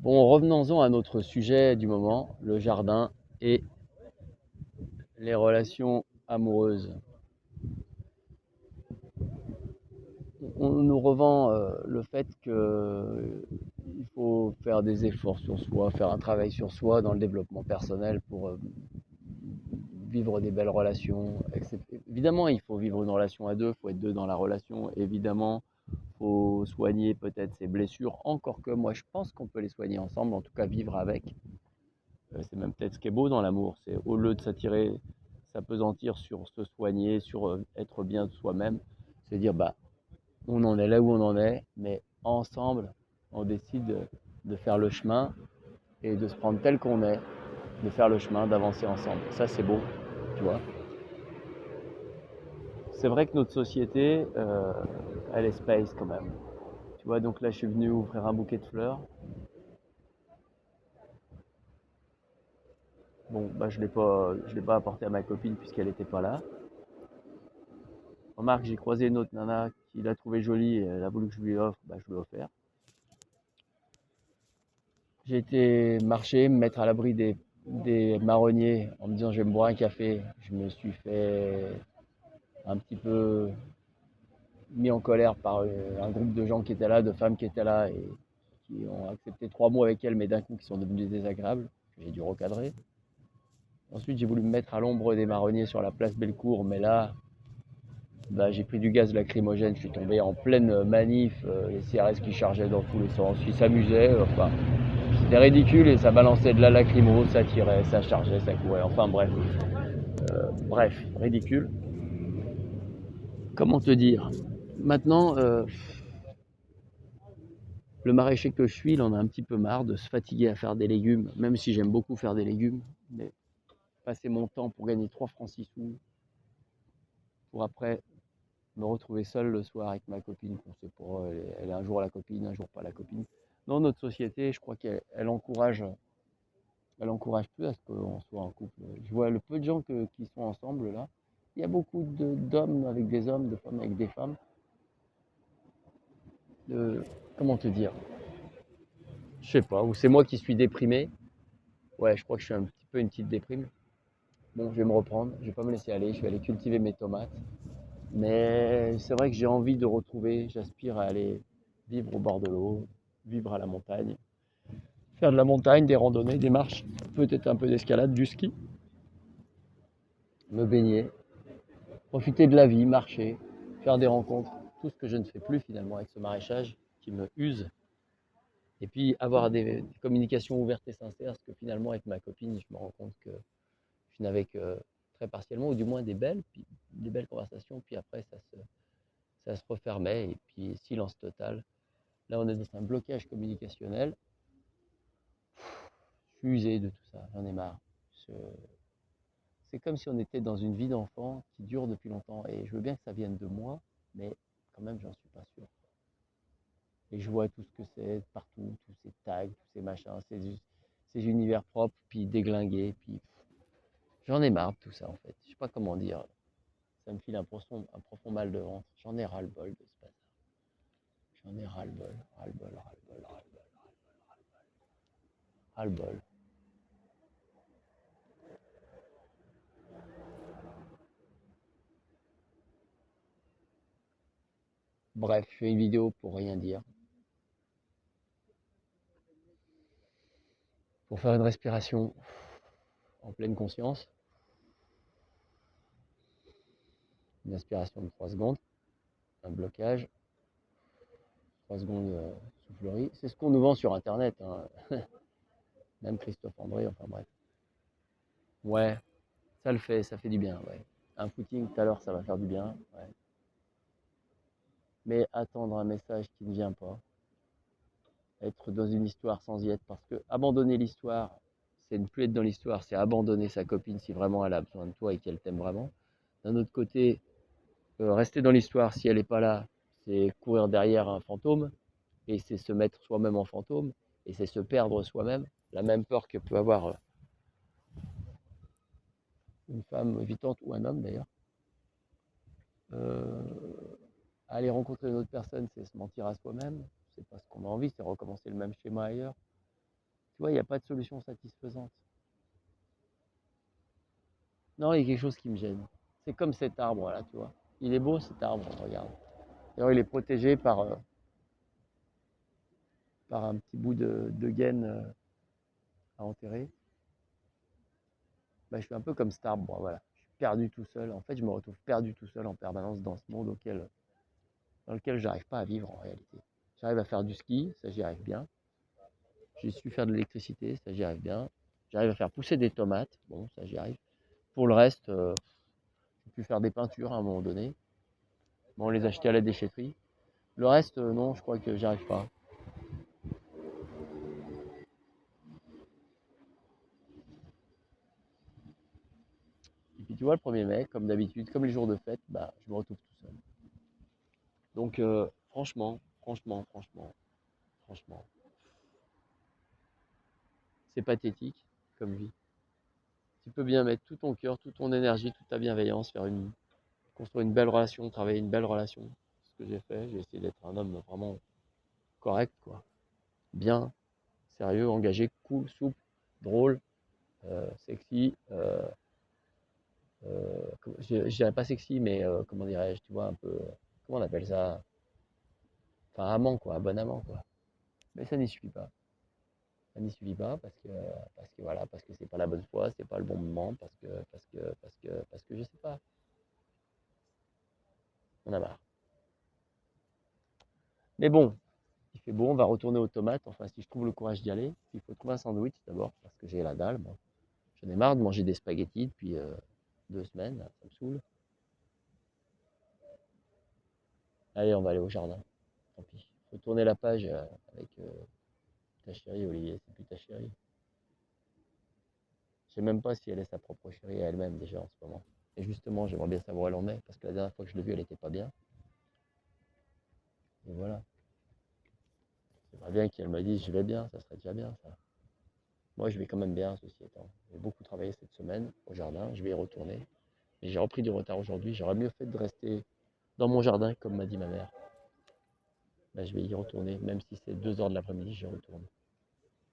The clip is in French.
Bon, revenons-en à notre sujet du moment, le jardin et les relations amoureuses. On nous revend le fait qu'il faut faire des efforts sur soi, faire un travail sur soi dans le développement personnel pour vivre des belles relations. Évidemment, il faut vivre une relation à deux, il faut être deux dans la relation. Évidemment, il faut soigner peut-être ses blessures, encore que moi je pense qu'on peut les soigner ensemble, en tout cas vivre avec. C'est même peut-être ce qui est beau dans l'amour, c'est au lieu de s'attirer, s'apesantir sur se soigner, sur être bien de soi-même, c'est dire bah on en est là où on en est, mais ensemble on décide de faire le chemin et de se prendre tel qu'on est, de faire le chemin, d'avancer ensemble. Ça c'est beau, tu vois. C'est vrai que notre société, elle est space quand même. Tu vois, donc là je suis venu ouvrir un bouquet de fleurs. Bon, bah je l'ai pas apporté à ma copine puisqu'elle n'était pas là. Remarque, j'ai croisé une autre nana qui l'a trouvé jolie et elle a voulu que je lui offre, bah, je lui ai offert. J'ai été marcher, me mettre à l'abri des marronniers en me disant je vais me boire un café. Je me suis fait un petit peu mis en colère par un groupe de gens qui étaient là, de femmes qui étaient là et qui ont accepté 3 mots avec elle, mais d'un coup qui sont devenus désagréables. J'ai dû recadrer. Ensuite, j'ai voulu me mettre à l'ombre des marronniers sur la place Bellecour, mais là, bah, j'ai pris du gaz lacrymogène, je suis tombé en pleine manif, les CRS qui chargeaient dans tous les sens, qui s'amusaient, enfin, c'était ridicule et ça balançait de la lacrymo, ça tirait, ça chargeait, ça courait, enfin bref, ridicule. Comment te dire? Maintenant, le maraîcher que je suis, il en a un petit peu marre de se fatiguer à faire des légumes, même si j'aime beaucoup faire des légumes, mais passer mon temps pour gagner 3 francs 6 sous, pour après me retrouver seul le soir avec ma copine, qu'on sait pas, elle est un jour la copine, un jour pas la copine. Dans notre société, je crois qu'elle encourage plus à ce qu'on soit en couple. Je vois le peu de gens qui sont ensemble là. Il y a beaucoup d'hommes avec des hommes, de femmes avec des femmes. De, comment te dire? Je sais pas, ou c'est moi qui suis déprimé. Ouais, je crois que je suis un petit peu une petite déprime. Bon, je vais me reprendre, je vais pas me laisser aller, je vais aller cultiver mes tomates. Mais c'est vrai que j'ai envie de retrouver, j'aspire à aller vivre au bord de l'eau, vivre à la montagne, faire de la montagne, des randonnées, des marches, peut-être un peu d'escalade, du ski, me baigner, profiter de la vie, marcher, faire des rencontres, tout ce que je ne fais plus finalement avec ce maraîchage qui me use. Et puis avoir des communications ouvertes et sincères, parce que finalement avec ma copine, je me rends compte que je n'avais que très partiellement, ou du moins des belles conversations, puis après ça se refermait, et puis silence total. Là on est dans un blocage communicationnel. Je suis usé de tout ça, j'en ai marre. Je- C'est comme si on était dans une vie d'enfant qui dure depuis longtemps, et je veux bien que ça vienne de moi, mais quand même j'en suis pas sûr. Et je vois tout ce que c'est partout, tous ces tags, tous ces machins, ces univers propres, puis déglingués, puis j'en ai marre de tout ça en fait. Je sais pas comment dire. Ça me file un profond mal de ventre. J'en ai ras-le-bol de ce bazar. J'en ai ras-le-bol, ras-le-bol, ras-le-bol, ras-le-bol, ras-le-bol. Bref, je fais une vidéo pour rien dire, pour faire une respiration en pleine conscience, une inspiration de 3 secondes, un blocage, 3 secondes soufflerie. C'est ce qu'on nous vend sur Internet, hein. Même Christophe André, enfin bref. Ouais, ça le fait, ça fait du bien, ouais. Un footing tout à l'heure, ça va faire du bien, ouais. Mais attendre un message qui ne vient pas, être dans une histoire sans y être, parce que abandonner l'histoire, c'est ne plus être dans l'histoire, c'est abandonner sa copine si vraiment elle a besoin de toi et qu'elle t'aime vraiment. D'un autre côté, rester dans l'histoire si elle n'est pas là, c'est courir derrière un fantôme, et c'est se mettre soi-même en fantôme, et c'est se perdre soi-même. La même peur que peut avoir une femme vivante ou un homme d'ailleurs. Euh, Aller rencontrer une autre personne, c'est se mentir à soi-même, c'est pas ce qu'on a envie, c'est recommencer le même schéma ailleurs. Tu vois, il n'y a pas de solution satisfaisante. Non, il y a quelque chose qui me gêne. C'est comme cet arbre là, tu vois. Il est beau cet arbre, regarde. D'ailleurs, il est protégé par un petit bout de gaine à enterrer. Bah, je suis un peu comme cet arbre, moi, voilà. Je suis perdu tout seul. En fait, je me retrouve perdu tout seul en permanence dans ce monde dans lequel j'arrive pas à vivre en réalité. J'arrive à faire du ski, ça j'y arrive bien. J'ai su faire de l'électricité, ça j'y arrive bien. J'arrive à faire pousser des tomates, bon, ça j'y arrive. Pour le reste, j'ai pu faire des peintures à un moment donné. Bon, on les achetait à la déchetterie. Le reste, non, je crois que j'y arrive pas. Et puis tu vois, le 1er mai, comme d'habitude, comme les jours de fête, bah, je me retrouve tout seul. Donc, franchement, c'est pathétique comme vie. Tu peux bien mettre tout ton cœur, toute ton énergie, toute ta bienveillance, construire une belle relation, travailler une belle relation. C'est ce que j'ai fait. J'ai essayé d'être un homme vraiment correct, quoi. Bien, sérieux, engagé, cool, souple, drôle, sexy. Je dirais pas sexy, mais comment dirais-je, tu vois, un peu. Comment on appelle ça? Enfin, amant, quoi, un bon amant, quoi. Mais ça n'y suffit pas. Ça n'y suffit pas parce que voilà, parce que c'est pas la bonne fois, c'est pas le bon moment, parce que je sais pas. On a marre. Mais bon, il fait beau, on va retourner aux tomates. Enfin, si je trouve le courage d'y aller, il faut trouver un sandwich d'abord parce que j'ai la dalle. Moi. J'en ai marre de manger des spaghettis depuis 2 semaines, là, ça me saoule. Allez, on va aller au jardin. Tant pis. Faut tourner la page avec ta chérie, Olivier. C'est plus ta chérie. Je sais même pas si elle est sa propre chérie à elle-même déjà en ce moment. Et justement, j'aimerais bien savoir où elle en est parce que la dernière fois que je l'ai vue, elle était pas bien. Et voilà. J'aimerais bien qu'elle me dise je vais bien, ça serait déjà bien ça. Moi, je vais quand même bien, ceci étant. J'ai beaucoup travaillé cette semaine au jardin, je vais y retourner. Mais j'ai repris du retard aujourd'hui. J'aurais mieux fait de rester dans mon jardin, comme m'a dit ma mère. Ben, je vais y retourner, même si c'est 2 heures de l'après-midi, j'y retourne.